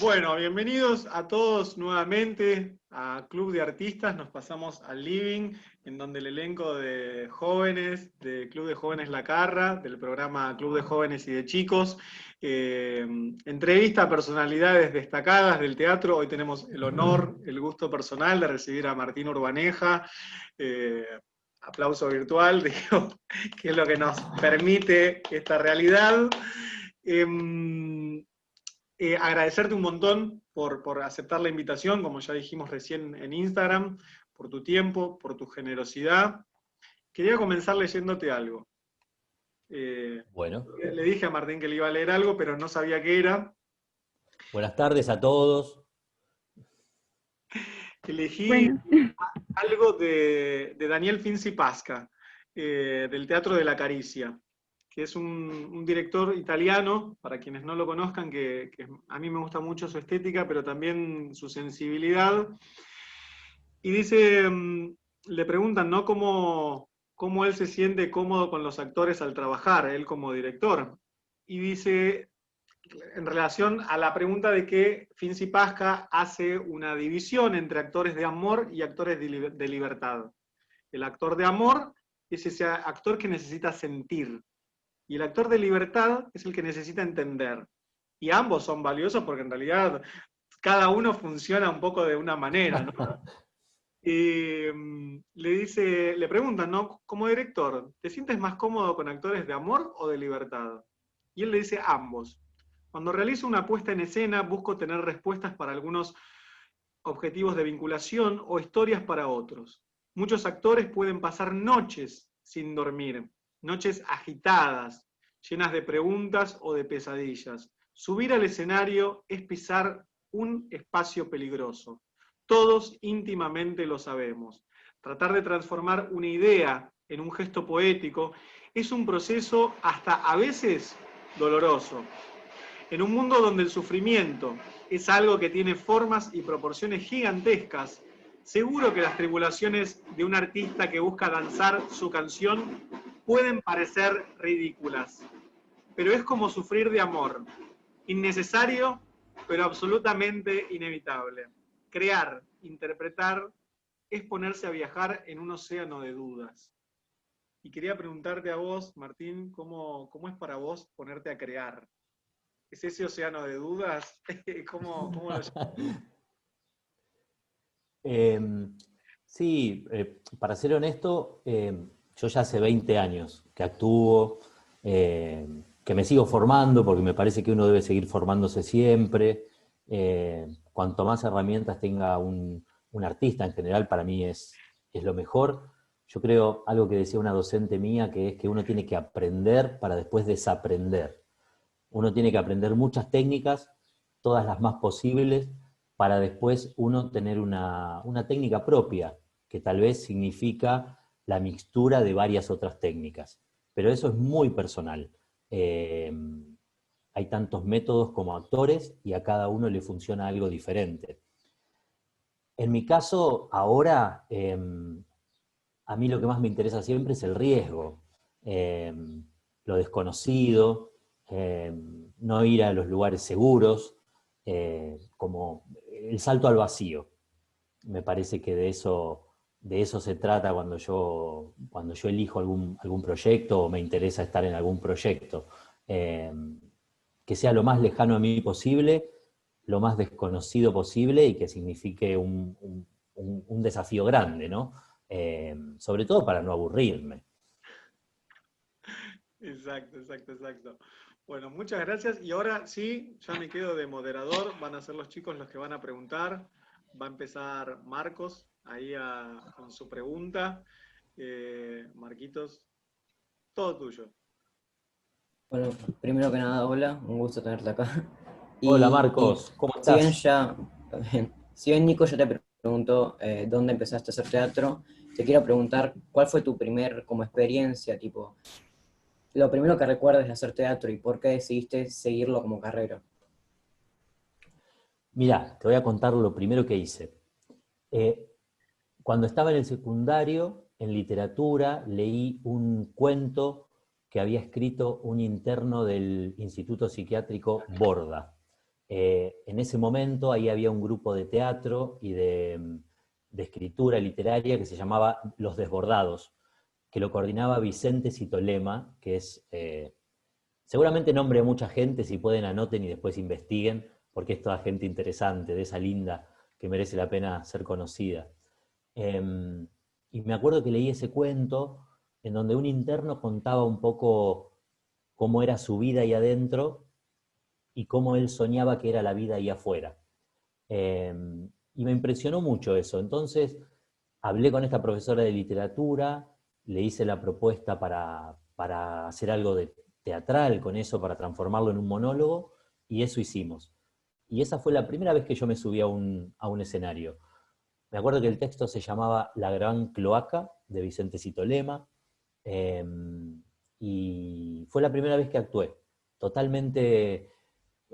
Bueno, bienvenidos a todos nuevamente a Club de Artistas. Nos pasamos al living, en donde el elenco de jóvenes, de Club de Jóvenes La Carra, del programa Club de Jóvenes y de Chicos, entrevista a personalidades destacadas del teatro. Hoy tenemos el honor, el gusto personal de recibir a Martín Urbaneja. Aplauso virtual, digo, que es lo que nos permite esta realidad. Agradecerte un montón por aceptar la invitación, como ya dijimos recién en Instagram, por tu tiempo, por tu generosidad. Quería comenzar leyéndote algo. Bueno, Le dije a Martín que le iba a leer algo, pero no sabía qué era. buenas tardes a todos. Elegí Bueno, algo de Daniel Finzi Pasca, del Teatro de la Caricia, que es un director italiano, para quienes no lo conozcan, que a mí me gusta mucho su estética, pero también su sensibilidad. Y dice, le preguntan, ¿no? ¿Cómo él se siente cómodo con los actores al trabajar, él como director? Y dice, en relación a la pregunta de que Finzi Pasca hace una división entre actores de amor y actores de libertad. El actor de amor es ese actor que necesita sentir, y el actor de libertad es el que necesita entender. Y ambos son valiosos porque en realidad cada uno funciona un poco de una manera, ¿no? Y le preguntan, ¿no? Como director, ¿te sientes más cómodo con actores de amor o de libertad? Y él le dice ambos. Cuando realizo una puesta en escena, busco tener respuestas para algunos objetivos de vinculación o historias para otros. Muchos actores pueden pasar noches sin dormir, noches agitadas, llenas de preguntas o de pesadillas. Subir al escenario es pisar un espacio peligroso. Todos íntimamente lo sabemos. Tratar de transformar una idea en un gesto poético es un proceso hasta a veces doloroso. En un mundo donde el sufrimiento es algo que tiene formas y proporciones gigantescas, seguro que las tribulaciones de un artista que busca danzar su canción pueden parecer ridículas. Pero es como sufrir de amor, innecesario, pero absolutamente inevitable. Crear, interpretar, es ponerse a viajar en un océano de dudas. Y quería preguntarte a vos, Martín, ¿cómo es para vos ponerte a crear? ¿Es ese océano de dudas? ¿Cómo lo llamas? Sí, para ser honesto, yo ya hace 20 años que actúo, que me sigo formando, porque me parece que uno debe seguir formándose siempre. Cuanto más herramientas tenga un artista en general, para mí es lo mejor. Yo creo, algo que decía una docente mía, que es que uno tiene que aprender para después desaprender. Uno tiene que aprender muchas técnicas, todas las más posibles, para después uno tener una técnica propia, que tal vez significa la mixtura de varias otras técnicas. Pero eso es muy personal. Hay tantos métodos como actores y a cada uno le funciona algo diferente. En mi caso, ahora, a mí lo que más me interesa siempre es el riesgo, lo desconocido, no ir a los lugares seguros, como el salto al vacío. Me parece que de eso se trata cuando yo elijo algún proyecto o me interesa estar en algún proyecto. Que sea lo más lejano a mí posible, lo más desconocido posible y que signifique un desafío grande, ¿no? Sobre todo para no aburrirme. Exacto. Bueno, muchas gracias. Y ahora sí, ya me quedo de moderador. Van a ser los chicos los que van a preguntar. Va a empezar Marcos ahí con su pregunta. Marquitos, todo tuyo. Bueno, primero que nada, hola, un gusto tenerte acá. Hola Y Marcos, ¿cómo si bien estás? ya, si bien Nico ya te preguntó dónde empezaste a hacer teatro, te quiero preguntar cuál fue tu primer como experiencia, tipo, lo primero que recuerdes de hacer teatro y por qué decidiste seguirlo como carrera. Mirá, te voy a contar lo primero que hice. Eh, Cuando estaba en el secundario, en literatura, leí un cuento que había escrito un interno del Instituto Psiquiátrico Borda. En ese momento ahí había un grupo de teatro y de escritura literaria que se llamaba Los Desbordados, que lo coordinaba Vicente Citolema, que es, seguramente nombre a mucha gente, si pueden anoten y después investiguen, porque es toda gente interesante, de esa linda, que merece la pena ser conocida. Y me acuerdo que leí ese cuento en donde un interno contaba un poco cómo era su vida ahí adentro y cómo él soñaba que era la vida ahí afuera. Y me impresionó mucho eso. Entonces hablé con esta profesora de literatura, le hice la propuesta para hacer algo de teatral con eso, para transformarlo en un monólogo, y eso hicimos. Y esa fue la primera vez que yo me subí a un escenario. Me acuerdo que el texto se llamaba La Gran Cloaca, de Vicente Citolema, y fue la primera vez que actué.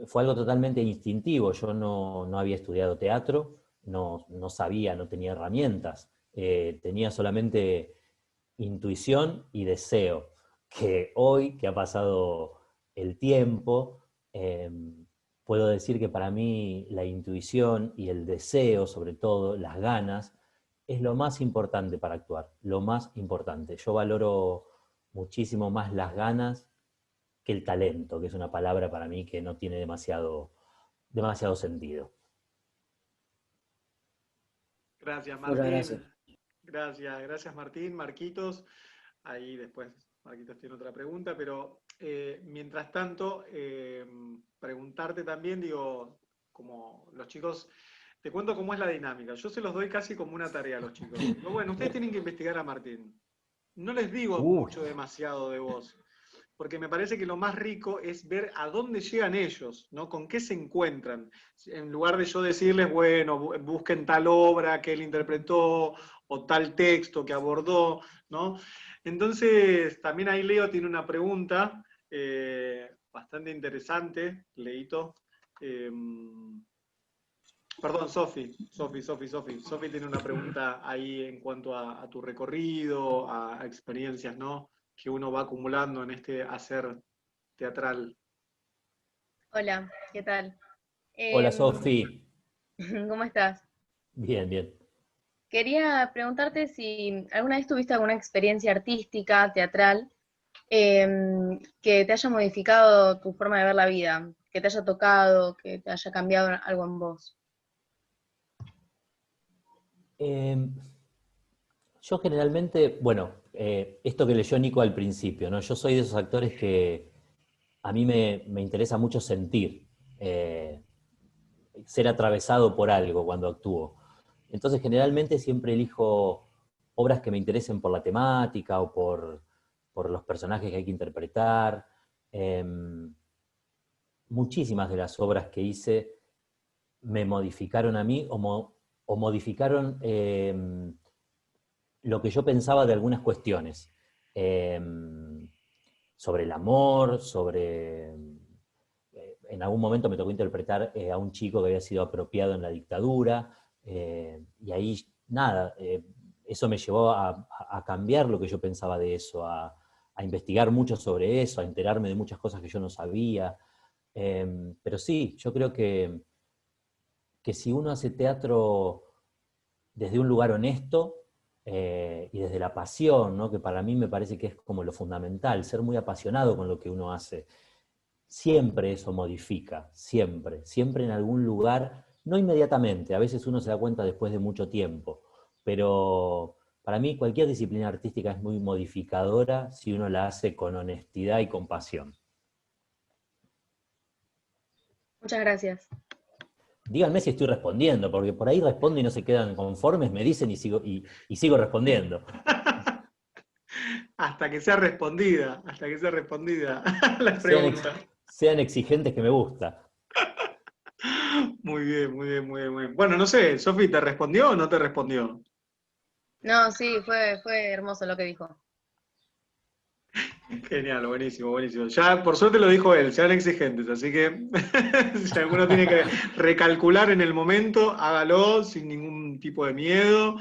Fue algo totalmente instintivo. Yo no había estudiado teatro, no sabía, no tenía herramientas. Tenía solamente intuición y deseo, que hoy, que ha pasado el tiempo, puedo decir que para mí la intuición y el deseo, sobre todo, las ganas, es lo más importante para actuar, lo más importante. Yo valoro muchísimo más las ganas que el talento, que es una palabra para mí que no tiene demasiado sentido. Gracias, Muchas gracias. Martín. Gracias, Martín. Marquitos, ahí después Marquitos tiene otra pregunta, pero mientras tanto, preguntarte también, digo, como los chicos, te cuento cómo es la dinámica. Yo se los doy casi como una tarea a los chicos. Digo, bueno, ustedes tienen que investigar a Martín. No les digo mucho demasiado de vos, porque me parece que lo más rico es ver a dónde llegan ellos, ¿no? Con qué se encuentran. En lugar de yo decirles, bueno, busquen tal obra que él interpretó, o tal texto que abordó, ¿no? Entonces, también ahí Leo tiene una pregunta bastante interesante, Leito. Perdón, Sofi tiene una pregunta ahí en cuanto a tu recorrido, a experiencias, ¿no? Que uno va acumulando en este hacer teatral. Hola, ¿qué tal? Hola, Em, Sofi. ¿Cómo estás? Bien, bien. Quería preguntarte si alguna vez tuviste alguna experiencia artística, teatral, que te haya modificado tu forma de ver la vida, que te haya tocado, que te haya cambiado algo en vos. Yo generalmente, bueno, esto que leyó Nico al principio, ¿no? Yo soy de esos actores que a mí me interesa mucho sentir, ser atravesado por algo cuando actúo. Entonces, generalmente siempre elijo obras que me interesen por la temática o por los personajes que hay que interpretar. Muchísimas de las obras que hice me modificaron a mí o modificaron lo que yo pensaba de algunas cuestiones. Sobre el amor, en algún momento me tocó interpretar a un chico que había sido apropiado en la dictadura, y ahí, nada, eso me llevó a cambiar lo que yo pensaba de eso, a investigar mucho sobre eso, a enterarme de muchas cosas que yo no sabía. Pero sí, yo creo que si uno hace teatro desde un lugar honesto y desde la pasión, ¿no? Que para mí me parece que es como lo fundamental, ser muy apasionado con lo que uno hace, siempre eso modifica, siempre en algún lugar, no inmediatamente, a veces uno se da cuenta después de mucho tiempo, pero para mí cualquier disciplina artística es muy modificadora si uno la hace con honestidad y con pasión. Muchas gracias. Díganme si estoy respondiendo, porque por ahí respondo y no se quedan conformes, me dicen y sigo respondiendo. Hasta que sea respondida la pregunta. Sean exigentes, que me gusta. Muy bien, muy bien, muy bien, muy bien. Bueno, no sé, Sofi, ¿te respondió o no te respondió? No, sí, fue hermoso lo que dijo. Genial, buenísimo, buenísimo. Ya por suerte lo dijo él, sean exigentes, así que si alguno tiene que recalcular en el momento, hágalo sin ningún tipo de miedo.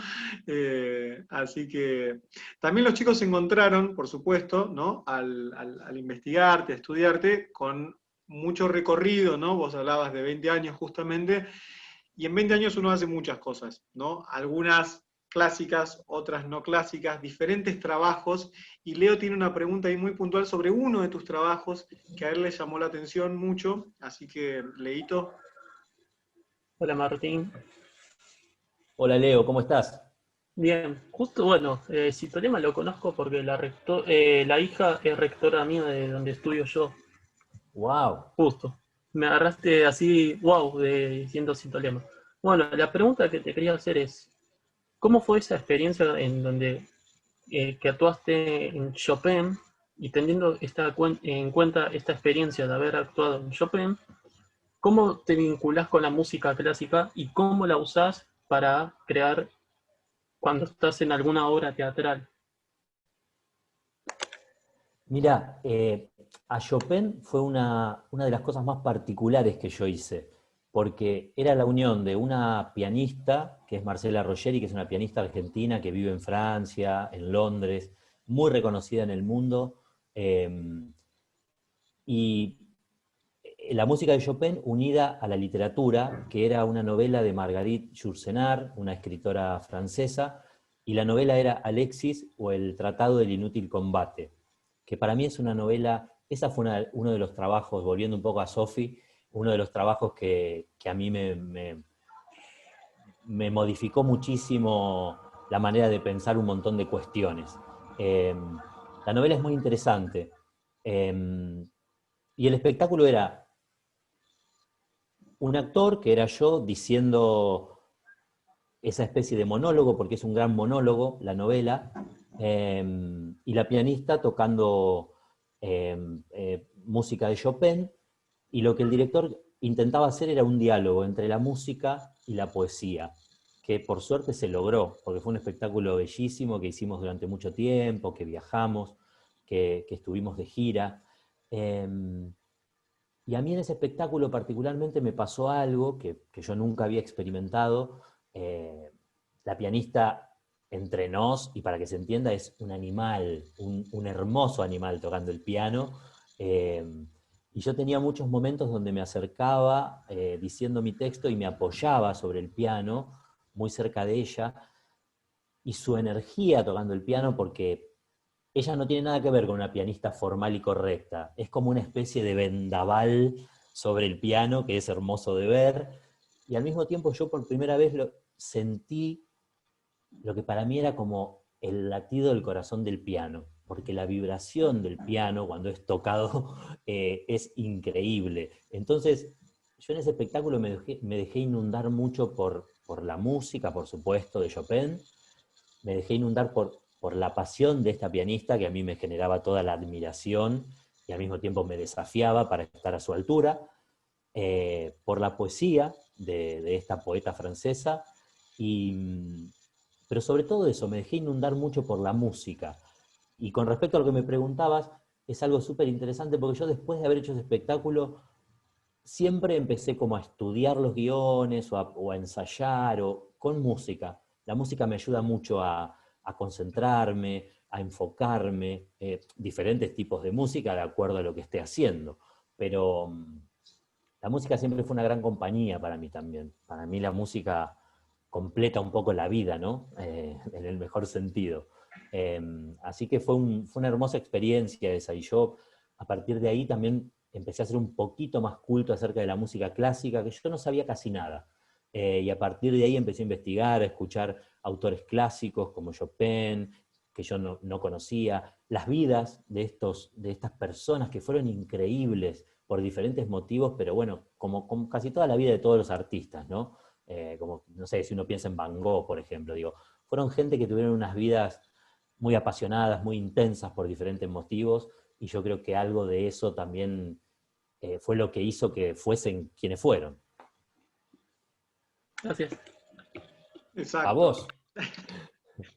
Así que también los chicos se encontraron, por supuesto, ¿no? Al investigarte, a estudiarte, con mucho recorrido, ¿no? Vos hablabas de 20 años justamente, y en 20 años uno hace muchas cosas, ¿no? Algunas clásicas, otras no clásicas, diferentes trabajos, y Leo tiene una pregunta ahí muy puntual sobre uno de tus trabajos que a él le llamó la atención mucho, así que, Leito. Hola Martín. Hola Leo, ¿cómo estás? Bien, justo bueno, Citolema lo conozco porque la hija es rectora mía de donde estudio yo, ¡Wow! justo. Me agarraste así, wow, diciendo Citolema. Bueno, la pregunta que te quería hacer es, ¿cómo fue esa experiencia en donde que actuaste en Chopin y teniendo en cuenta esta experiencia de haber actuado en Chopin, cómo te vinculás con la música clásica y cómo la usás para crear cuando estás en alguna obra teatral? Mira, a Chopin fue una de las cosas más particulares que yo hice, porque era la unión de una pianista, que es Marcela Roggeri, que es una pianista argentina que vive en Francia, en Londres, muy reconocida en el mundo, y la música de Chopin unida a la literatura, que era una novela de Marguerite Yourcenar, una escritora francesa, y la novela era Alexis o el Tratado del Inútil Combate, que para mí es una novela, esa fue uno de los trabajos, volviendo un poco a Sophie, uno de los trabajos que a mí me modificó muchísimo la manera de pensar un montón de cuestiones. La novela es muy interesante, y el espectáculo era un actor, que era yo, diciendo esa especie de monólogo, porque es un gran monólogo, la novela, y la pianista tocando música de Chopin, y lo que el director intentaba hacer era un diálogo entre la música y la poesía, que por suerte se logró, porque fue un espectáculo bellísimo que hicimos durante mucho tiempo, que viajamos, que estuvimos de gira. Y a mí en ese espectáculo particularmente me pasó algo que yo nunca había experimentado. La pianista entre nos, y para que se entienda, es un animal, un hermoso animal tocando el piano. Y yo tenía muchos momentos donde me acercaba diciendo mi texto y me apoyaba sobre el piano, muy cerca de ella, y su energía tocando el piano, porque ella no tiene nada que ver con una pianista formal y correcta. Es como una especie de vendaval sobre el piano que es hermoso de ver. Y al mismo tiempo yo por primera vez sentí lo que para mí era como el latido del corazón del piano, porque la vibración del piano cuando es tocado es increíble. Entonces, yo en ese espectáculo me dejé inundar mucho por la música, por supuesto, de Chopin. Me dejé inundar por la pasión de esta pianista, que a mí me generaba toda la admiración y al mismo tiempo me desafiaba para estar a su altura, por la poesía de esta poeta francesa, y, pero sobre todo eso, me dejé inundar mucho por la música. Y con respecto a lo que me preguntabas, es algo súper interesante, porque yo después de haber hecho ese espectáculo, siempre empecé como a estudiar los guiones o a ensayar con música. La música me ayuda mucho a concentrarme, a enfocarme, diferentes tipos de música de acuerdo a lo que esté haciendo. Pero la música siempre fue una gran compañía para mí también. Para mí la música completa un poco la vida, ¿no? En el mejor sentido. Así que fue una hermosa experiencia esa, y yo a partir de ahí también empecé a hacer un poquito más culto acerca de la música clásica, que yo no sabía casi nada. Y a partir de ahí empecé a investigar, a escuchar autores clásicos como Chopin, que yo no conocía, las vidas de estas personas que fueron increíbles por diferentes motivos, pero bueno, como casi toda la vida de todos los artistas, ¿no? Como, no sé, si uno piensa en Van Gogh, por ejemplo, digo, fueron gente que tuvieron unas vidas muy apasionadas, muy intensas por diferentes motivos, y yo creo que algo de eso también fue lo que hizo que fuesen quienes fueron. Gracias. Exacto. ¿A vos?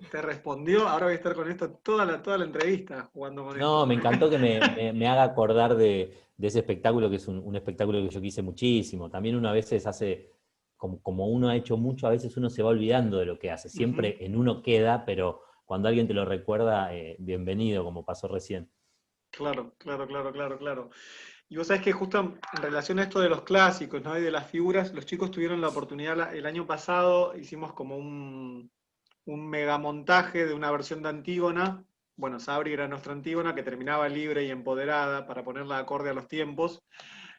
Te respondió, ahora voy a estar con esto toda la entrevista, jugando con No, esto. me encantó que me haga acordar de ese espectáculo, que es un espectáculo que yo quise muchísimo. También uno a veces hace, como uno ha hecho mucho, a veces uno se va olvidando de lo que hace. Siempre en uno queda, pero cuando alguien te lo recuerda, bienvenido, como pasó recién. Claro, claro, claro, claro, claro. Y vos sabés que justo en relación a esto de los clásicos, ¿no? Y de las figuras, los chicos tuvieron la oportunidad, el año pasado hicimos como un megamontaje de una versión de Antígona. Bueno, Sabri era nuestra Antígona, que terminaba libre y empoderada para ponerla acorde a los tiempos,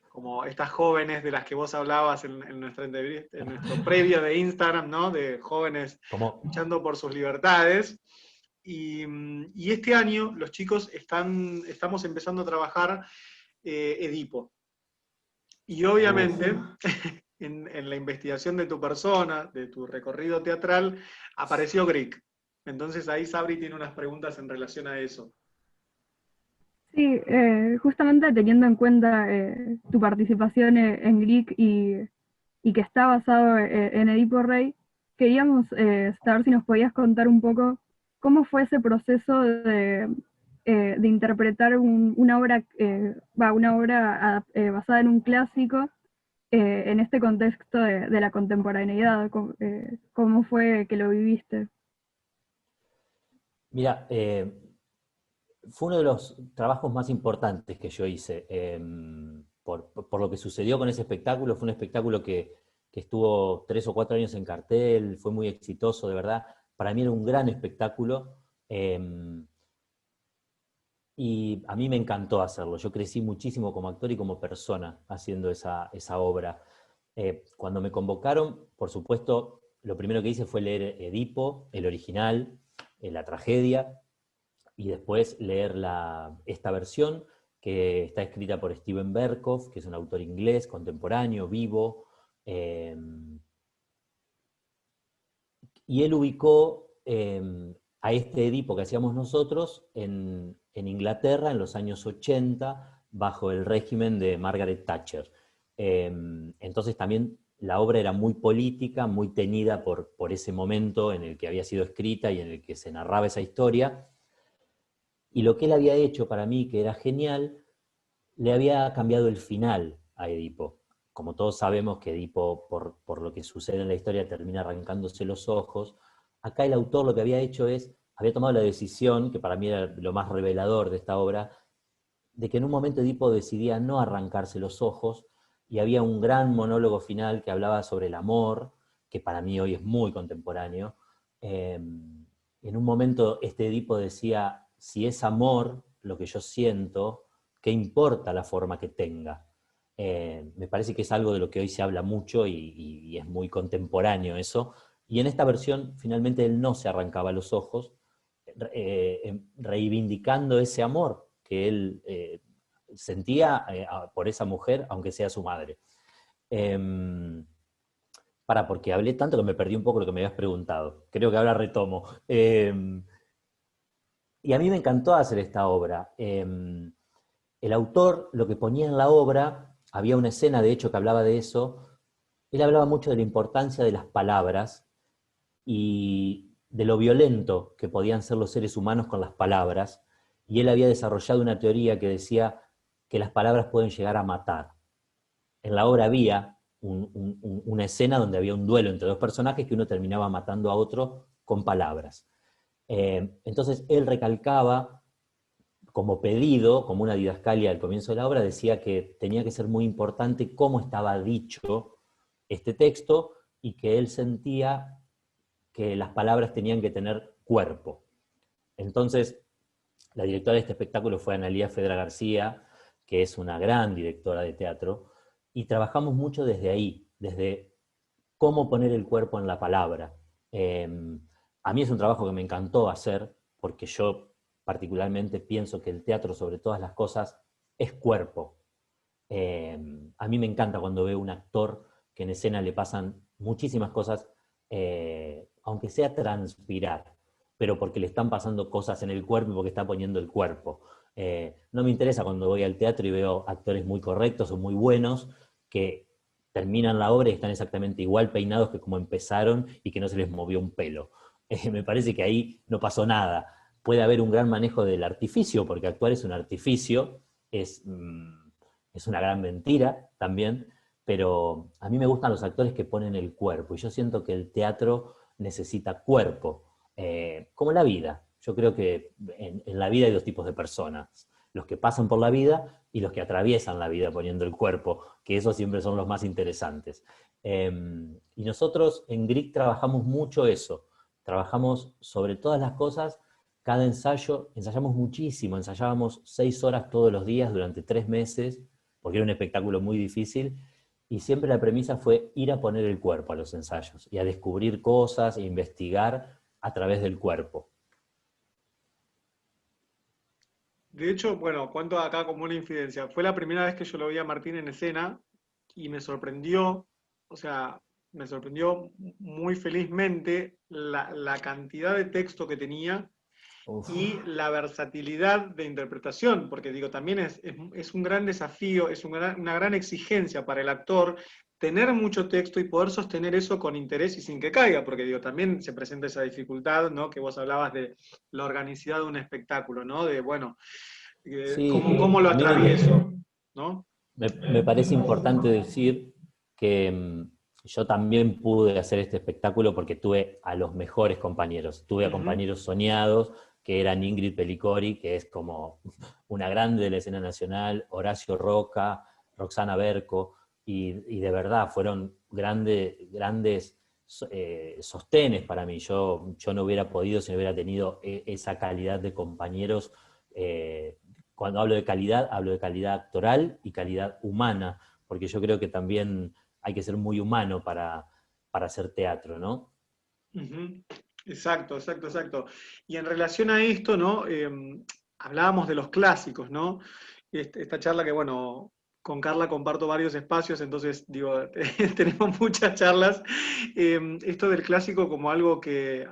como estas jóvenes de las que vos hablabas en nuestra entrevista, en nuestro previo de Instagram, ¿no? De jóvenes Como, luchando por sus libertades. Y este año los chicos estamos empezando a trabajar Edipo. Y obviamente, en la investigación de tu persona, de tu recorrido teatral, apareció Grieg. Entonces ahí Sabri tiene unas preguntas en relación a eso. Sí, justamente teniendo en cuenta tu participación en Greek y que está basado en Edipo Rey, queríamos saber si nos podías contar un poco cómo fue ese proceso de interpretar una obra, una obra basada en un clásico en este contexto de la contemporaneidad. ¿Cómo fue que lo viviste? mira, fue uno de los trabajos más importantes que yo hice. Por lo que sucedió con ese espectáculo, fue un espectáculo que estuvo 3 o 4 años en cartel, fue muy exitoso, de verdad. Para mí era un gran espectáculo. Y a mí me encantó hacerlo. Yo crecí muchísimo como actor y como persona haciendo esa obra. Cuando me convocaron, por supuesto, lo primero que hice fue leer Edipo, el original, la tragedia, y después leer esta versión que está escrita por Steven Berkoff, que es un autor inglés, contemporáneo, vivo, y él ubicó a este Edipo que hacíamos nosotros en Inglaterra en los años 80, bajo el régimen de Margaret Thatcher. Entonces también la obra era muy política, muy teñida por ese momento en el que había sido escrita y en el que se narraba esa historia. Y lo que él había hecho para mí, que era genial, le había cambiado el final a Edipo. Como todos sabemos que Edipo, por lo que sucede en la historia, termina arrancándose los ojos. Acá el autor lo que había hecho había tomado la decisión, que para mí era lo más revelador de esta obra, de que en un momento Edipo decidía no arrancarse los ojos, y había un gran monólogo final que hablaba sobre el amor, que para mí hoy es muy contemporáneo. En un momento este Edipo decía, si es amor lo que yo siento, ¿qué importa la forma que tenga? Me parece que es algo de lo que hoy se habla mucho y es muy contemporáneo eso. Y en esta versión, finalmente, él no se arrancaba los ojos, reivindicando ese amor que él sentía por esa mujer, aunque sea su madre. Porque hablé tanto que me perdí un poco lo que me habías preguntado. Creo que ahora retomo. Y a mí me encantó hacer esta obra. El autor, lo que ponía en la obra, había una escena de hecho que hablaba de eso, él hablaba mucho de la importancia de las palabras y de lo violento que podían ser los seres humanos con las palabras, y él había desarrollado una teoría que decía que las palabras pueden llegar a matar. En la obra había una escena donde había un duelo entre dos personajes que uno terminaba matando a otro con palabras. Entonces él recalcaba como pedido, como una didascalia al comienzo de la obra, decía que tenía que ser muy importante cómo estaba dicho este texto y que él sentía que las palabras tenían que tener cuerpo. Entonces, la directora de este espectáculo fue Analía Fedra García, que es una gran directora de teatro, y trabajamos mucho desde ahí, desde cómo poner el cuerpo en la palabra. A mí es un trabajo que me encantó hacer, porque yo particularmente pienso que el teatro, sobre todas las cosas, es cuerpo. A mí me encanta cuando veo un actor que en escena le pasan muchísimas cosas, aunque sea transpirar, pero porque le están pasando cosas en el cuerpo y porque está poniendo el cuerpo. No me interesa cuando voy al teatro y veo actores muy correctos o muy buenos que terminan la obra y están exactamente igual peinados que como empezaron y que no se les movió un pelo. Me parece que ahí no pasó nada. Puede haber un gran manejo del artificio, porque actuar es un artificio, es una gran mentira también, pero a mí me gustan los actores que ponen el cuerpo, y yo siento que el teatro necesita cuerpo, como la vida. Yo creo que en la vida hay dos tipos de personas, los que pasan por la vida y los que atraviesan la vida poniendo el cuerpo, que esos siempre son los más interesantes. Y nosotros en GRIC trabajamos mucho eso, trabajamos sobre todas las cosas, cada ensayo, ensayamos muchísimo, ensayábamos 6 horas todos los días durante 3 meses, porque era un espectáculo muy difícil, y siempre la premisa fue ir a poner el cuerpo a los ensayos, y a descubrir cosas, e investigar a través del cuerpo. De hecho, bueno, cuento acá como una infidencia. Fue la primera vez que yo lo vi a Martín en escena y me sorprendió, o sea, me sorprendió muy felizmente la cantidad de texto que tenía Uf. y la versatilidad de interpretación, porque digo, también es un gran desafío, es una gran exigencia para el actor tener mucho texto y poder sostener eso con interés y sin que caiga, porque digo, también se presenta esa dificultad, ¿no? Que vos hablabas de la organicidad de un espectáculo, ¿no? De, bueno, Sí, ¿cómo lo a mí atravieso? ¿No? me parece importante decir que yo también pude hacer este espectáculo porque tuve a los mejores compañeros. Tuve a compañeros soñados, que eran Ingrid Pelicori, que es como una grande de la escena nacional, Horacio Roca, Roxana Berco, y de verdad fueron grandes sostenes para mí. Yo no hubiera podido si no hubiera tenido esa calidad de compañeros. Cuando hablo de calidad actoral y calidad humana, porque yo creo que también hay que ser muy humano para hacer teatro, ¿no? Ujú. Exacto, exacto, exacto. Y en relación a esto, ¿no? Hablábamos de los clásicos, ¿no? Esta charla que, bueno, con Carla comparto varios espacios, entonces, digo, tenemos muchas charlas. Esto del clásico como algo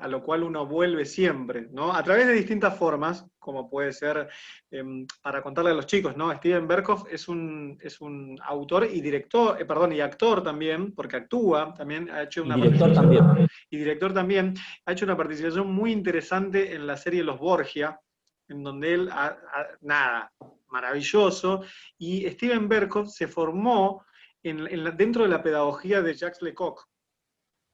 a lo cual uno vuelve siempre, ¿no? A través de distintas formas, como puede ser, para contarle a los chicos, ¿no? Steven Berkoff es un autor y director, perdón, y actor también, porque actúa, también ha hecho Y una director participación, también. y director también, ha hecho una participación muy interesante en la serie Los Borgia, en donde él, nada, maravilloso, y Steven Berkoff se formó dentro de la pedagogía de Jacques Lecoq,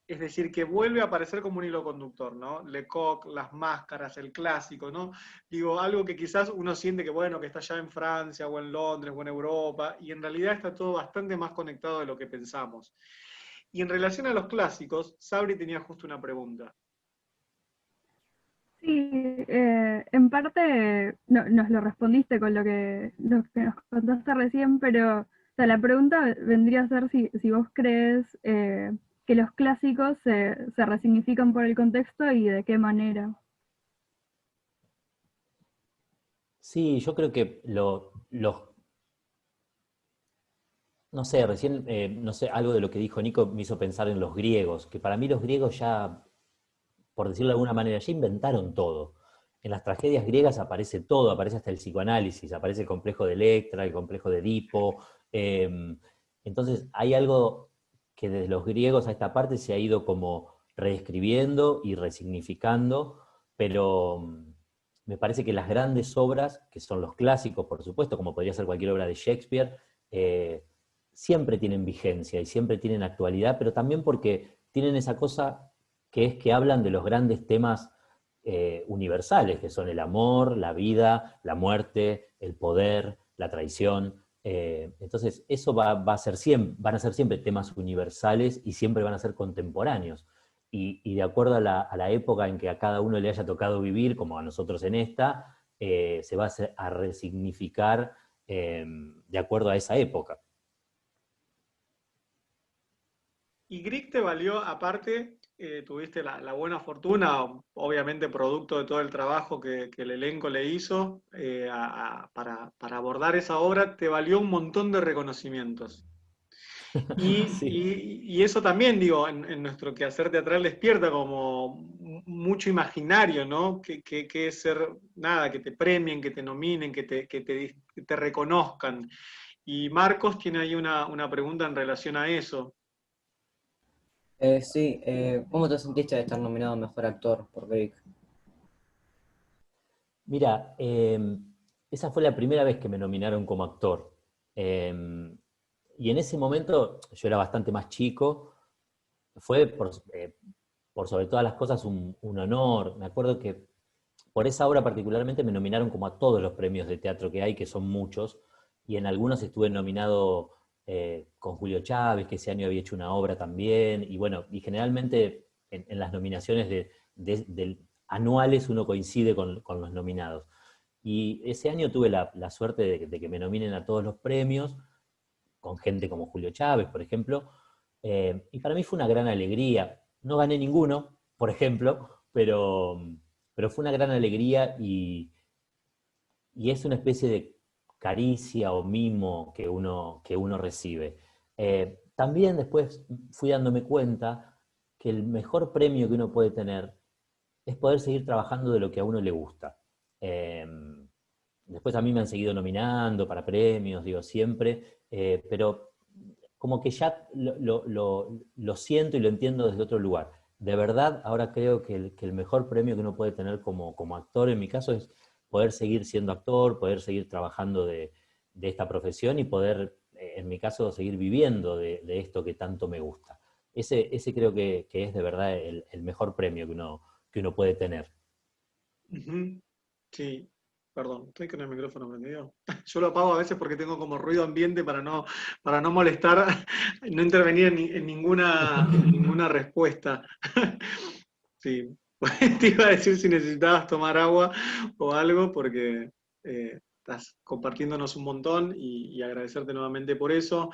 es decir, que vuelve a aparecer como un hilo conductor, ¿no? Lecoq, las máscaras, el clásico, ¿no? Digo, algo que quizás uno siente que, bueno, que está ya en Francia o en Londres o en Europa, y en realidad está todo bastante más conectado de lo que pensamos. Y en relación a los clásicos, Sabri tenía justo una pregunta. Sí, en parte nos lo respondiste con lo que nos contaste recién, pero o sea, la pregunta vendría a ser si vos crees que los clásicos se resignifican por el contexto y de qué manera. Sí, yo creo que no sé, recién, no sé, algo de lo que dijo Nico me hizo pensar en los griegos, que para mí los griegos ya, por decirlo de alguna manera, ya inventaron todo. En las tragedias griegas aparece todo, aparece hasta el psicoanálisis, aparece el complejo de Electra, el complejo de Edipo. Entonces hay algo que desde los griegos a esta parte se ha ido como reescribiendo y resignificando, pero me parece que las grandes obras, que son los clásicos, por supuesto, como podría ser cualquier obra de Shakespeare, siempre tienen vigencia y siempre tienen actualidad, pero también porque tienen esa cosa que es que hablan de los grandes temas universales, que son el amor, la vida, la muerte, el poder, la traición. Entonces, eso van a ser siempre temas universales y siempre van a ser contemporáneos. Y de acuerdo a la época en que a cada uno le haya tocado vivir, como a nosotros en esta, se va a resignificar de acuerdo a esa época. Y Grieg te valió, aparte, tuviste la buena fortuna, obviamente producto de todo el trabajo que el elenco le hizo para abordar esa obra, te valió un montón de reconocimientos. Sí. Y eso también, digo, en nuestro quehacer teatral despierta como mucho imaginario, ¿no? Que es ser, nada, que te premien, que te nominen, que te reconozcan. Y Marcos tiene ahí una pregunta en relación a eso. Sí, ¿cómo te sentiste de estar nominado a Mejor Actor por Brick? Mira, esa fue la primera vez que me nominaron como actor. Y en ese momento yo era bastante más chico. Fue por sobre todas las cosas un honor. Me acuerdo que por esa obra particularmente me nominaron como a todos los premios de teatro que hay, que son muchos, y en algunos estuve nominado con Julio Chávez, que ese año había hecho una obra también, y bueno, y generalmente en las nominaciones anuales uno coincide con los nominados. Y ese año tuve la suerte de que me nominen a todos los premios, con gente como Julio Chávez, por ejemplo, y para mí fue una gran alegría. No gané ninguno, por ejemplo, pero fue una gran alegría y es una especie de caricia o mimo que uno recibe. También después fui dándome cuenta que el mejor premio que uno puede tener es poder seguir trabajando de lo que a uno le gusta. Después a mí me han seguido nominando para premios, digo, siempre, pero como que ya lo siento y lo entiendo desde otro lugar. De verdad, ahora creo que el mejor premio que uno puede tener como actor, en mi caso, es poder seguir siendo actor, poder seguir trabajando de esta profesión y poder, en mi caso, seguir viviendo de esto que tanto me gusta. Ese creo que es de verdad el mejor premio que uno puede tener. Ujú. Sí, perdón, estoy con el micrófono prendido. Yo lo apago a veces porque tengo como ruido ambiente para no molestar, no intervenir en ninguna respuesta. Sí, te iba a decir si necesitabas tomar agua o algo porque estás compartiéndonos un montón y agradecerte nuevamente por eso.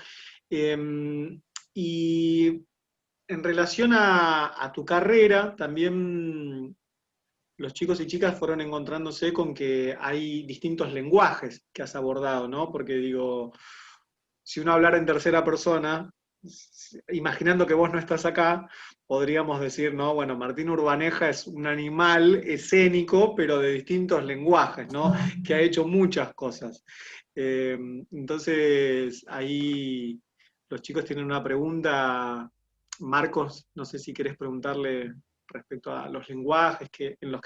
Y en relación a tu carrera, también los chicos y chicas fueron encontrándose con que hay distintos lenguajes que has abordado, ¿no? Porque digo, si uno hablara en tercera persona, imaginando que vos no estás acá, podríamos decir, ¿no? Bueno, Martín Urbaneja es un animal escénico, pero de distintos lenguajes, ¿no? Que ha hecho muchas cosas. Entonces, ahí los chicos tienen una pregunta. Marcos, no sé si querés preguntarle respecto a los lenguajes en los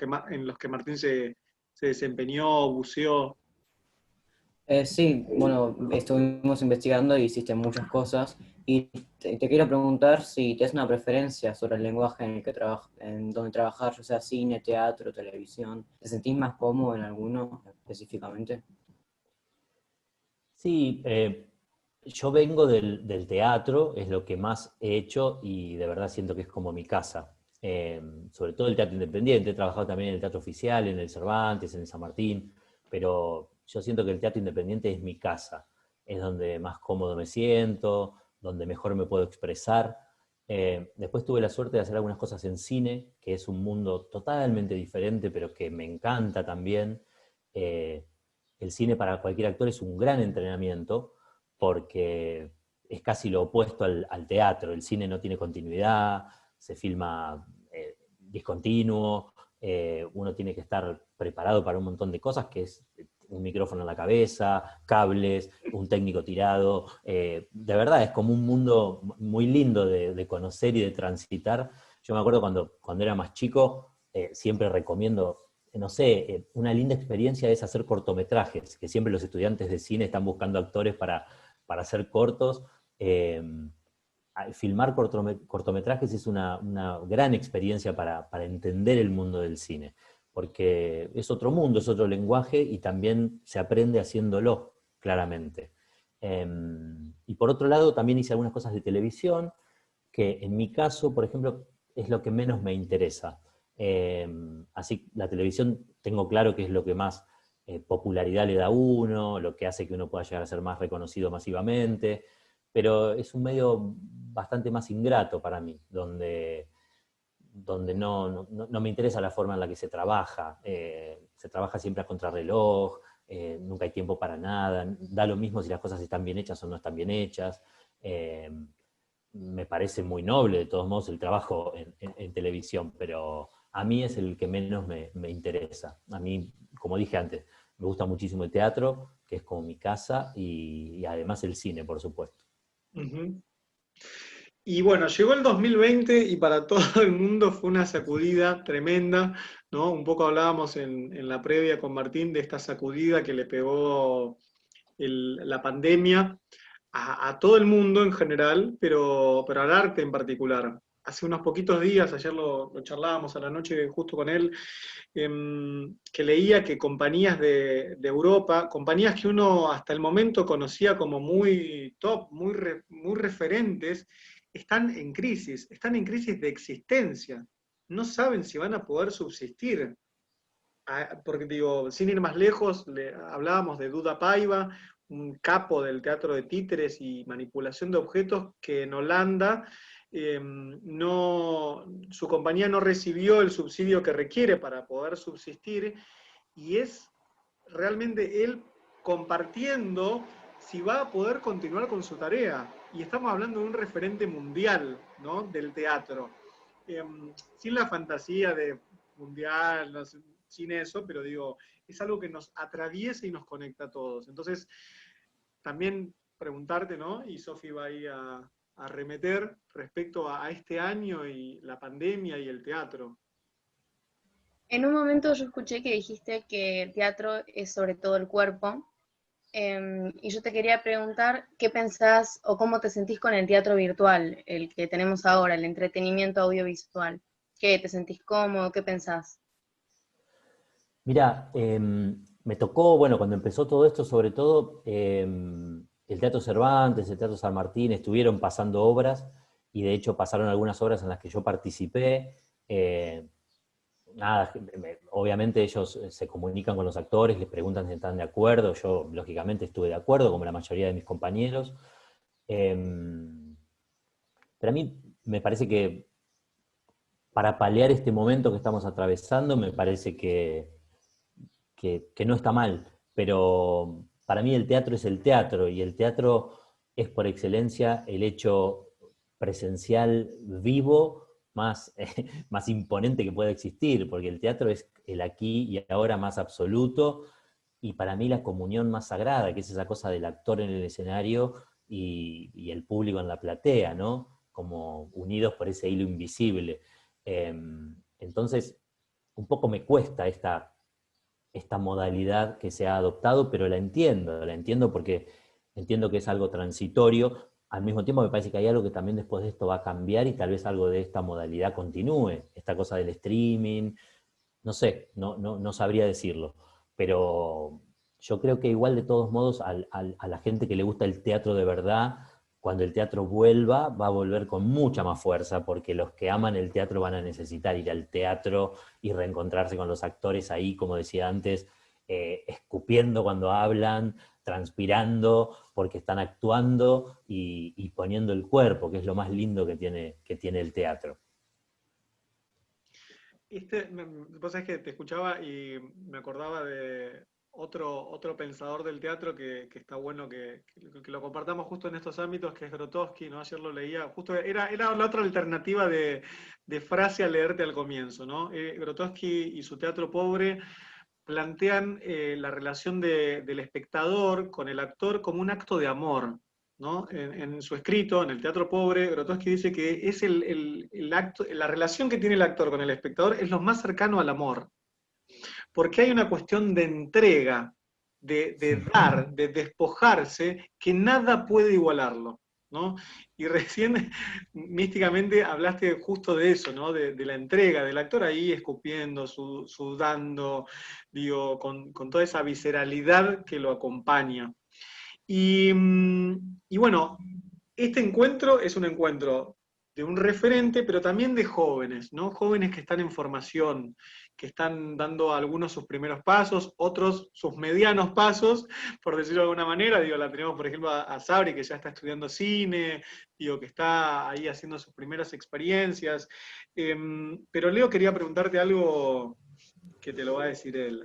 que Martín se desempeñó, buceó. Sí, bueno, estuvimos investigando y hiciste muchas cosas. Y te quiero preguntar si tienes una preferencia sobre el lenguaje en el que en donde trabajar, ya sea cine, teatro, televisión. ¿Te sentís más cómodo en alguno específicamente? Sí, yo vengo del teatro, es lo que más he hecho y de verdad siento que es como mi casa. Sobre todo el teatro independiente, he trabajado también en el teatro oficial, en el Cervantes, en el San Martín, pero yo siento que el teatro independiente es mi casa, es donde más cómodo me siento, donde mejor me puedo expresar. Después tuve la suerte de hacer algunas cosas en cine, que es un mundo totalmente diferente, pero que me encanta también. Eh, el cine para cualquier actor es un gran entrenamiento porque es casi lo opuesto al teatro. El cine no tiene continuidad, se filma discontinuo, uno tiene que estar preparado para un montón de cosas, que es un micrófono en la cabeza, cables, un técnico tirado. De verdad, es como un mundo muy lindo de conocer y de transitar. Yo me acuerdo cuando era más chico, siempre recomiendo, no sé, una linda experiencia es hacer cortometrajes, que siempre los estudiantes de cine están buscando actores para hacer cortos. Filmar cortometrajes es una gran experiencia para entender el mundo del cine, porque es otro mundo, es otro lenguaje y también se aprende haciéndolo, claramente. Y por otro lado, también hice algunas cosas de televisión, que en mi caso, por ejemplo, es lo que menos me interesa. Así, la televisión tengo claro que es lo que más popularidad le da a uno, lo que hace que uno pueda llegar a ser más reconocido masivamente, pero es un medio bastante más ingrato para mí, donde no me interesa la forma en la que se trabaja siempre a contrarreloj, nunca hay tiempo para nada, da lo mismo si las cosas están bien hechas o no están bien hechas. Me parece muy noble, de todos modos, el trabajo en televisión, pero a mí es el que menos me interesa. A mí, como dije antes, me gusta muchísimo el teatro, que es como mi casa, y además el cine, por supuesto. Uh-huh. Y bueno, llegó el 2020 y para todo el mundo fue una sacudida tremenda, ¿no? Un poco hablábamos en la previa con Martín de esta sacudida que le pegó la pandemia a todo el mundo en general, pero al arte en particular. hace unos poquitos días, ayer lo charlábamos a la noche justo con él, que leía que compañías de Europa, compañías que uno hasta el momento conocía como muy top, muy referentes, están en crisis de existencia. No saben si van a poder subsistir. Porque digo, sin ir más lejos, hablábamos de Duda Paiva, un capo del teatro de títeres y manipulación de objetos, que en Holanda su compañía no recibió el subsidio que requiere para poder subsistir, y es realmente él compartiendo si va a poder continuar con su tarea. Y estamos hablando de un referente mundial, ¿no?, del teatro. Sin la fantasía de mundial, no sé, sin eso, pero digo, es algo que nos atraviesa y nos conecta a todos. Entonces, también preguntarte, ¿no? Y Sofi va ahí a remeter respecto a este año y la pandemia y el teatro. En un momento yo escuché que dijiste que el teatro es sobre todo el cuerpo, y yo te quería preguntar qué pensás o cómo te sentís con el teatro virtual, el que tenemos ahora, el entretenimiento audiovisual. ¿Qué te sentís cómodo? ¿Qué pensás? Mira, me tocó, bueno, cuando empezó todo esto, sobre todo, el Teatro Cervantes, el Teatro San Martín, estuvieron pasando obras, y de hecho pasaron algunas obras en las que yo participé. Nada, obviamente ellos se comunican con los actores, les preguntan si están de acuerdo. Yo, lógicamente, estuve de acuerdo, como la mayoría de mis compañeros. Pero a mí me parece que para paliar este momento que estamos atravesando, me parece que no está mal, pero para mí el teatro es el teatro, y el teatro es por excelencia el hecho presencial vivo más, más imponente que pueda existir, porque el teatro es el aquí y ahora más absoluto, y para mí la comunión más sagrada, que es esa cosa del actor en el escenario y el público en la platea, ¿no? Como unidos por ese hilo invisible. Entonces, un poco me cuesta esta modalidad que se ha adoptado, pero la entiendo porque entiendo que es algo transitorio. Al mismo tiempo me parece que hay algo que también después de esto va a cambiar, y tal vez algo de esta modalidad continúe, esta cosa del streaming, no sé, no sabría decirlo, pero yo creo que igual de todos modos a la gente que le gusta el teatro de verdad, cuando el teatro vuelva, va a volver con mucha más fuerza, porque los que aman el teatro van a necesitar ir al teatro y reencontrarse con los actores ahí, como decía antes, escupiendo cuando hablan, transpirando porque están actuando y poniendo el cuerpo, que es lo más lindo que tiene el teatro. Vos sabés que te escuchaba y me acordaba de otro pensador del teatro que está bueno que lo compartamos justo en estos ámbitos, que es Grotowski, ¿no? Ayer lo leía, justo era la otra alternativa de frase a leerte al comienzo, ¿no? Grotowski y su teatro pobre plantean la relación del espectador con el actor como un acto de amor, ¿no? En su escrito, en el teatro pobre, Grotowski dice que es el acto, la relación que tiene el actor con el espectador es lo más cercano al amor, porque hay una cuestión de entrega, de dar, de despojarse, que nada puede igualarlo, ¿no? Y recién, místicamente, hablaste justo de eso, ¿no? De la entrega del actor ahí escupiendo, sudando, digo, con toda esa visceralidad que lo acompaña. Y bueno, este encuentro es un encuentro de un referente, pero también de jóvenes, ¿no? Jóvenes que están en formación, que están dando algunos sus primeros pasos, otros sus medianos pasos, por decirlo de alguna manera. Digo, la tenemos, por ejemplo, a Sabri, que ya está estudiando cine, digo, que está ahí haciendo sus primeras experiencias. Pero Leo, quería preguntarte algo que te lo va a decir él.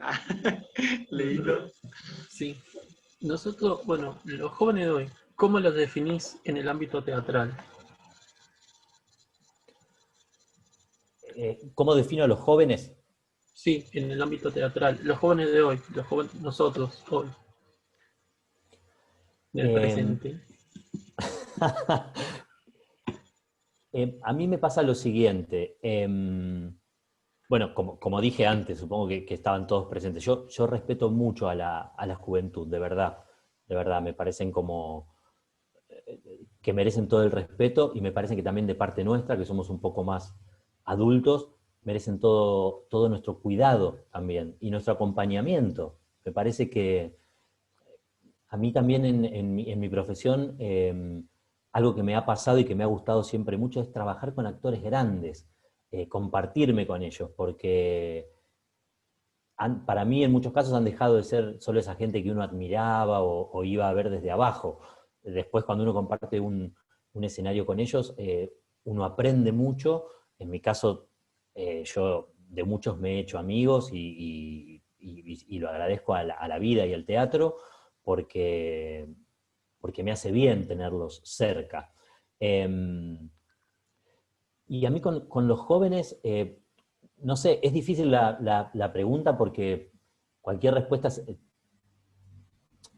Leílo. Sí. Nosotros, bueno, los jóvenes de hoy, ¿cómo los definís en el ámbito teatral? ¿Cómo defino a los jóvenes? Sí, en el ámbito teatral. Los jóvenes de hoy, los jóvenes, nosotros hoy, del presente. A mí me pasa lo siguiente. Bueno, como dije antes, supongo que estaban todos presentes. Yo respeto mucho a la juventud, de verdad. De verdad, me parecen como que merecen todo el respeto, y me parece que también de parte nuestra, que somos un poco más adultos, merecen todo nuestro cuidado también, y nuestro acompañamiento. Me parece que a mí también en mi profesión, algo que me ha pasado y que me ha gustado siempre mucho es trabajar con actores grandes, compartirme con ellos, porque para mí en muchos casos han dejado de ser solo esa gente que uno admiraba o iba a ver desde abajo. Después, cuando uno comparte un escenario con ellos, uno aprende mucho. En mi caso, yo de muchos me he hecho amigos y lo agradezco a la vida y al teatro, porque me hace bien tenerlos cerca. Y a mí con los jóvenes, no sé, es difícil la pregunta porque cualquier respuesta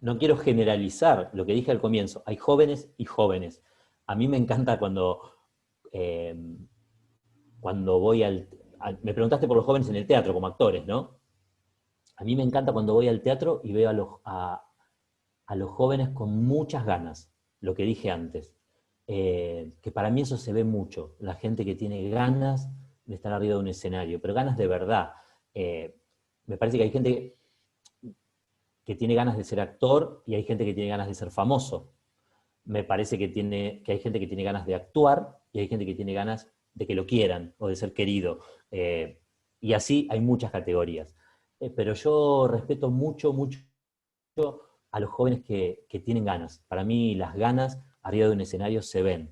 no quiero generalizar lo que dije al comienzo. Hay jóvenes y jóvenes. A mí me encanta eh, cuando voy me preguntaste por los jóvenes en el teatro, como actores, ¿no? A mí me encanta cuando voy al teatro y veo a los jóvenes con muchas ganas, lo que dije antes. Que para mí eso se ve mucho, la gente que tiene ganas de estar arriba de un escenario, pero ganas de verdad. Me parece que hay gente que tiene ganas de ser actor y hay gente que tiene ganas de ser famoso. Me parece que hay gente que tiene ganas de actuar y hay gente que tiene ganas de que lo quieran o de ser querido. Y así hay muchas categorías. Pero yo respeto mucho, mucho a los jóvenes que tienen ganas. Para mí las ganas arriba de un escenario se ven.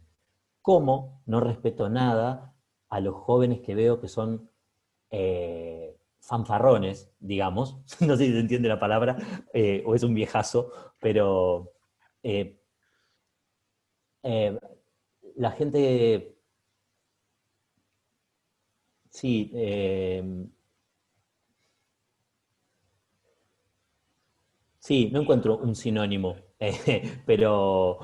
Como no respeto nada a los jóvenes que veo que son fanfarrones, digamos, no sé si se entiende la palabra, o es un viejazo, pero la gente, sí, sí, no encuentro un sinónimo, pero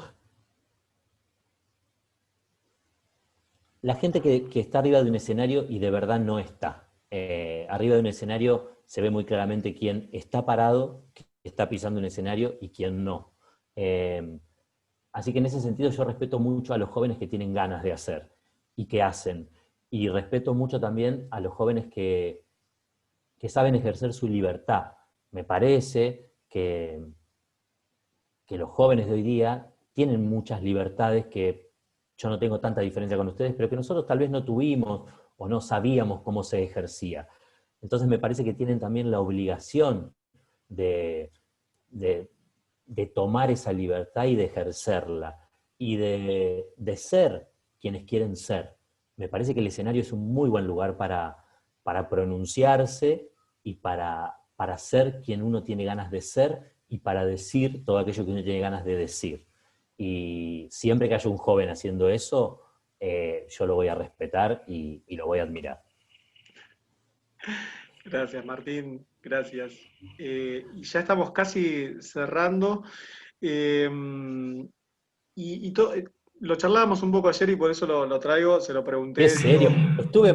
la gente que está arriba de un escenario y de verdad no está. Arriba de un escenario se ve muy claramente quién está parado, quién está pisando un escenario y quién no. Así que en ese sentido yo respeto mucho a los jóvenes que tienen ganas de hacer y que hacen. Y respeto mucho también a los jóvenes que saben ejercer su libertad. Me parece que los jóvenes de hoy día tienen muchas libertades que yo no tengo tanta diferencia con ustedes, pero que nosotros tal vez no tuvimos o no sabíamos cómo se ejercía. Entonces me parece que tienen también la obligación de, de, de tomar esa libertad y de ejercerla, y de ser quienes quieren ser. Me parece que el escenario es un muy buen lugar para pronunciarse y para ser quien uno tiene ganas de ser y para decir todo aquello que uno tiene ganas de decir. Y siempre que haya un joven haciendo eso, yo lo voy a respetar y lo voy a admirar. Gracias, Martín, gracias. Y ya estamos casi cerrando. Lo charlábamos un poco ayer y por eso lo traigo, se lo pregunté. Qué serio. Estuve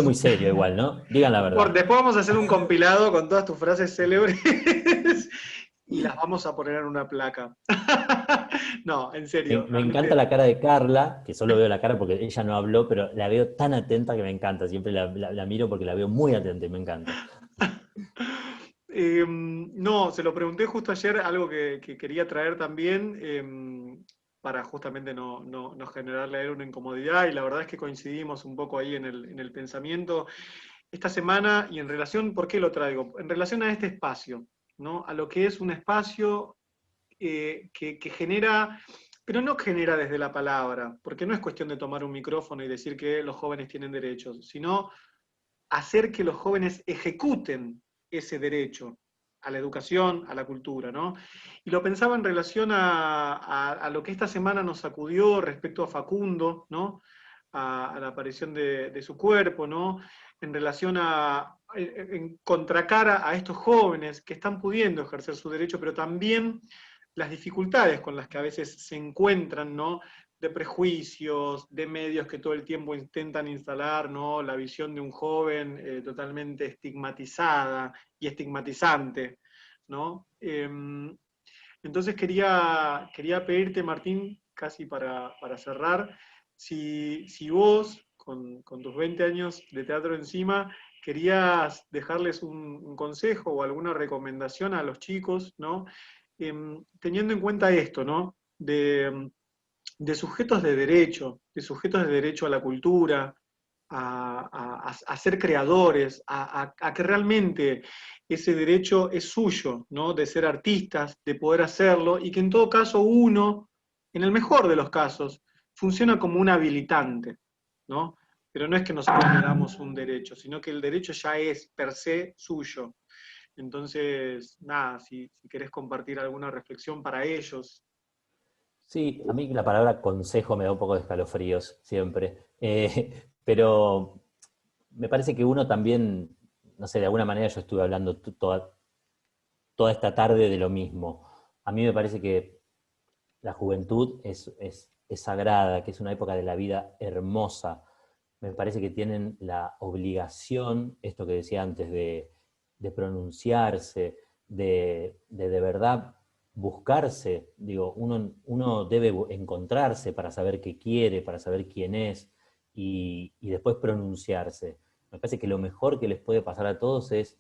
muy Es- serio igual, ¿no? Digan la verdad. Después vamos a hacer un compilado con todas tus frases célebres y las vamos a poner en una placa. No, en serio. Me encanta la cara de Carla, que solo veo la cara porque ella no habló, pero la veo tan atenta que me encanta. Siempre la miro porque la veo muy atenta y me encanta. No, se lo pregunté justo ayer, algo que quería traer también, para justamente no generarle a él una incomodidad, y la verdad es que coincidimos un poco ahí en el pensamiento. Esta semana, y en relación, ¿por qué lo traigo? En relación a este espacio, ¿no? A lo que es un espacio que genera, pero no genera desde la palabra, porque no es cuestión de tomar un micrófono y decir que los jóvenes tienen derechos, sino hacer que los jóvenes ejecuten ese derecho a la educación, a la cultura, ¿no? Y lo pensaba en relación a lo que esta semana nos sacudió respecto a Facundo, ¿no? A la aparición de su cuerpo, ¿no? En relación en contracara a estos jóvenes que están pudiendo ejercer su derecho, pero también las dificultades con las que a veces se encuentran, ¿no? De prejuicios, de medios que todo el tiempo intentan instalar, ¿no? La visión de un joven totalmente estigmatizada y estigmatizante, ¿no? Entonces quería pedirte, Martín, casi para cerrar, si vos, con tus 20 años de teatro encima, querías dejarles un consejo o alguna recomendación a los chicos, ¿no? Teniendo en cuenta esto, ¿no? De sujetos de derecho a la cultura, a ser creadores, a que realmente ese derecho es suyo, ¿no? De ser artistas, de poder hacerlo, y que en todo caso uno, en el mejor de los casos, funciona como un habilitante, ¿no? Pero no es que nosotros le damos un derecho, sino que el derecho ya es per se suyo. Entonces, nada, si querés compartir alguna reflexión para ellos. Sí, a mí la palabra consejo me da un poco de escalofríos siempre. Pero me parece que uno también, no sé, de alguna manera yo estuve hablando toda esta tarde de lo mismo. A mí me parece que la juventud es sagrada, que es una época de la vida hermosa. Me parece que tienen la obligación, esto que decía antes, de pronunciarse, de verdad buscarse. Digo, uno debe encontrarse para saber qué quiere, para saber quién es, y después pronunciarse. Me parece que lo mejor que les puede pasar a todos es,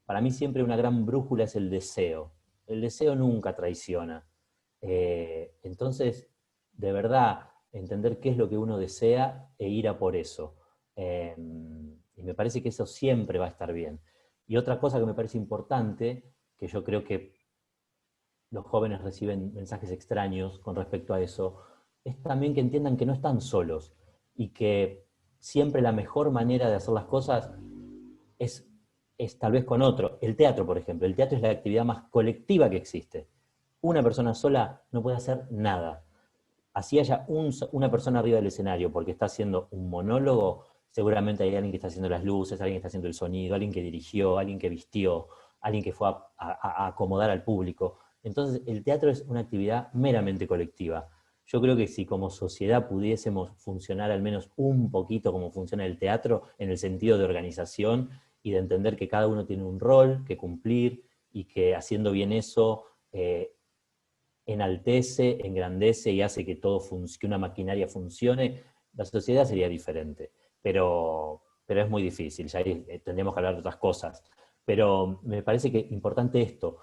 para mí siempre una gran brújula es el deseo. El deseo nunca traiciona. Entonces, de verdad, entender qué es lo que uno desea e ir a por eso. Y me parece que eso siempre va a estar bien. Y otra cosa que me parece importante, que yo creo que los jóvenes reciben mensajes extraños con respecto a eso, es también que entiendan que no están solos y que siempre la mejor manera de hacer las cosas es, es tal vez con otro. El teatro, por ejemplo. El teatro es la actividad más colectiva que existe. Una persona sola no puede hacer nada. Así haya una persona arriba del escenario porque está haciendo un monólogo, seguramente hay alguien que está haciendo las luces, alguien que está haciendo el sonido, alguien que dirigió, alguien que vistió, alguien que fue a acomodar al público. Entonces, el teatro es una actividad meramente colectiva. Yo creo que si como sociedad pudiésemos funcionar al menos un poquito como funciona el teatro, en el sentido de organización y de entender que cada uno tiene un rol que cumplir y que haciendo bien eso enaltece, engrandece y hace que que una maquinaria funcione, la sociedad sería diferente. Pero es muy difícil, ya ahí tendríamos que hablar de otras cosas. Pero me parece que es importante esto,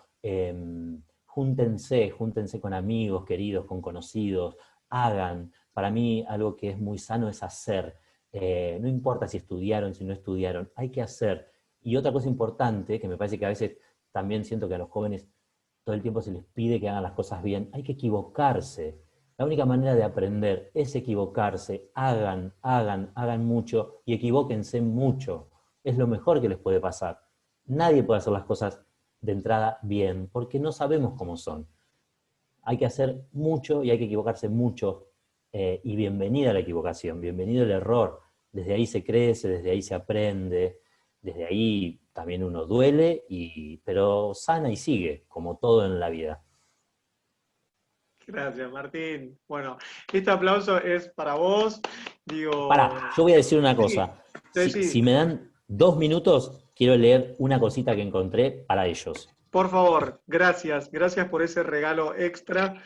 júntense con amigos, queridos, con conocidos, hagan. Para mí algo que es muy sano es hacer. No importa si estudiaron, si no estudiaron, hay que hacer. Y otra cosa importante, que me parece que a veces también siento que a los jóvenes todo el tiempo se les pide que hagan las cosas bien, hay que equivocarse. La única manera de aprender es equivocarse. Hagan mucho y equivóquense mucho. Es lo mejor que les puede pasar. Nadie puede hacer las cosas de entrada bien, porque no sabemos cómo son. Hay que hacer mucho y hay que equivocarse mucho. Y bienvenida la equivocación, bienvenido el error. Desde ahí se crece, desde ahí se aprende, desde ahí también uno duele, pero sana y sigue, como todo en la vida. Gracias, Martín. Bueno, este aplauso es para vos. Digo, Pará, yo voy a decir una cosa. sí, Si me dan 2 minutos, quiero leer una cosita que encontré para ellos. por favor, gracias por ese regalo extra.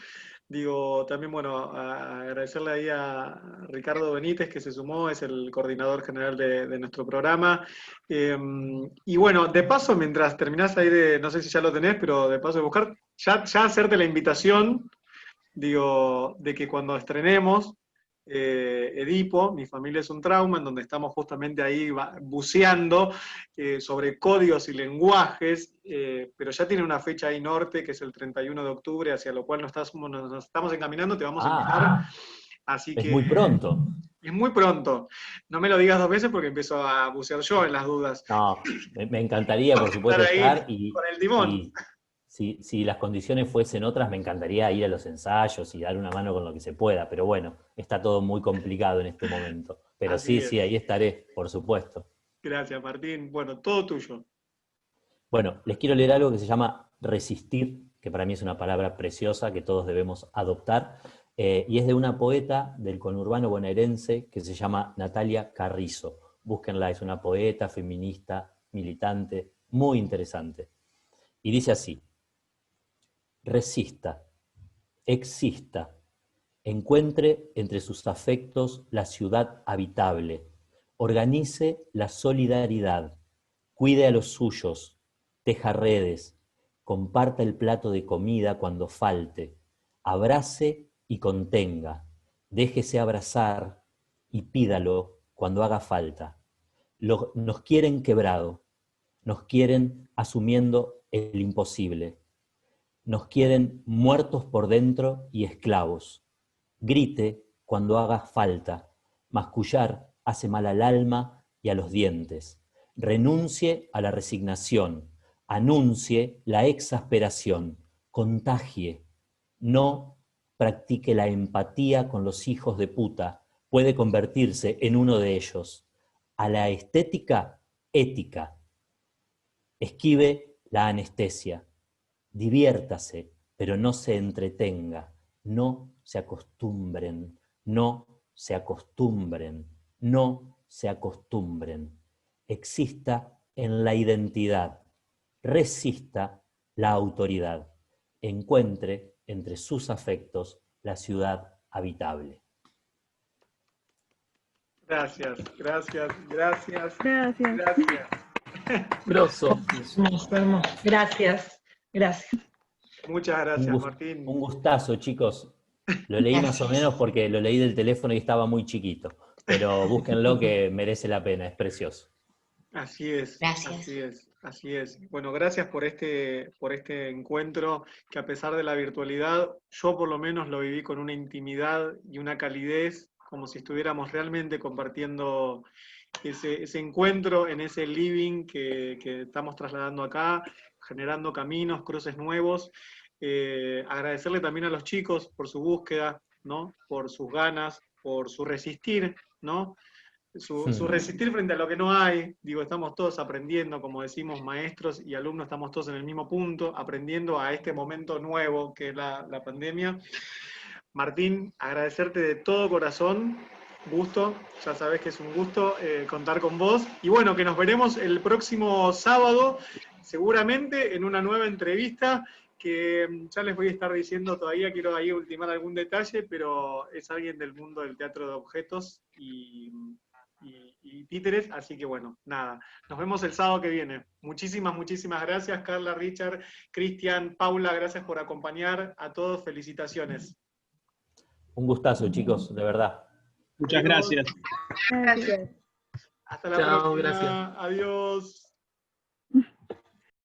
Digo, también, bueno, agradecerle ahí a Ricardo Benítez, que se sumó, es el coordinador general de nuestro programa. Y bueno, de paso, mientras terminás ahí no sé si ya lo tenés, pero de paso de buscar, ya hacerte la invitación, digo, de que cuando estrenemos Edipo, Mi familia es un trauma, en donde estamos justamente ahí buceando sobre códigos y lenguajes, pero ya tiene una fecha ahí norte, que es el 31 de octubre, hacia lo cual nos estamos encaminando, te vamos a invitar. Así Es que muy pronto. es muy pronto. No me lo digas 2 veces porque empiezo a bucear yo en las dudas. No, me encantaría, por supuesto, Estar ahí estar con el timón. si las condiciones fuesen otras, me encantaría ir a los ensayos y dar una mano con lo que se pueda, pero bueno, está todo muy complicado en este momento. Pero Así sí, es. ahí estaré, por supuesto. Gracias, Martín. Bueno, todo tuyo. Bueno, les quiero leer algo que se llama resistir, que para mí es una palabra preciosa que todos debemos adoptar, y es de una poeta del conurbano bonaerense que se llama Natalia Carrizo. Búsquenla, es una poeta, feminista, militante, muy interesante. Y dice así: resista, exista, Encuentre entre sus afectos la ciudad habitable. Organice la solidaridad. Cuide a los suyos. Teja redes. Comparta el plato de comida cuando falte. Abrace y contenga. Déjese abrazar y pídalo cuando haga falta. Nos quieren quebrado. Nos quieren asumiendo el imposible. Nos quieren muertos por dentro y esclavos. Grite cuando haga falta. Mascullar hace mal al alma y a los dientes. Renuncie a la resignación. Anuncie la exasperación. Contagie. No practique la empatía con los hijos de puta. Puede convertirse en uno de ellos. A la estética, ética. Esquive la anestesia. Diviértase, pero no se entretenga. No se acostumbren, no se acostumbren, no se acostumbren. Exista en la identidad. Resista la autoridad. Encuentre entre sus afectos la ciudad habitable. Gracias, gracias, gracias, Gracias. gracias. Grosso. Hermoso, hermoso. Gracias, gracias. Muchas gracias, Martín. Un gustazo, chicos. Lo leí más o menos porque lo leí del teléfono y estaba muy chiquito. Pero búsquenlo que merece la pena, es precioso. Así es, Gracias. así es, así es. Bueno, gracias por este encuentro que, a pesar de la virtualidad, yo por lo menos lo viví con una intimidad y una calidez, como si estuviéramos realmente compartiendo ese encuentro en ese living que estamos trasladando acá, generando caminos, cruces nuevos. Agradecerle también a los chicos por su búsqueda, ¿no? Por sus ganas, por su resistir, ¿no? Su resistir frente a lo que no hay. Digo, estamos todos aprendiendo, como decimos, maestros y alumnos, estamos todos en el mismo punto, aprendiendo a este momento nuevo que es la pandemia. Martín, agradecerte de todo corazón. Gusto, ya sabés que es un gusto contar con vos. Y bueno, que nos veremos el próximo sábado, seguramente en una nueva entrevista, que ya les voy a estar diciendo todavía, quiero ahí ultimar algún detalle, pero es alguien del mundo del teatro de objetos y títeres, así que bueno, nada, nos vemos el sábado que viene. Muchísimas, muchísimas gracias, Carla, Richard, Cristian, Paula, gracias por acompañar a todos, felicitaciones. Un gustazo, chicos, de verdad. Muchas gracias. Gracias. Hasta la Chao, próxima. gracias. Adiós.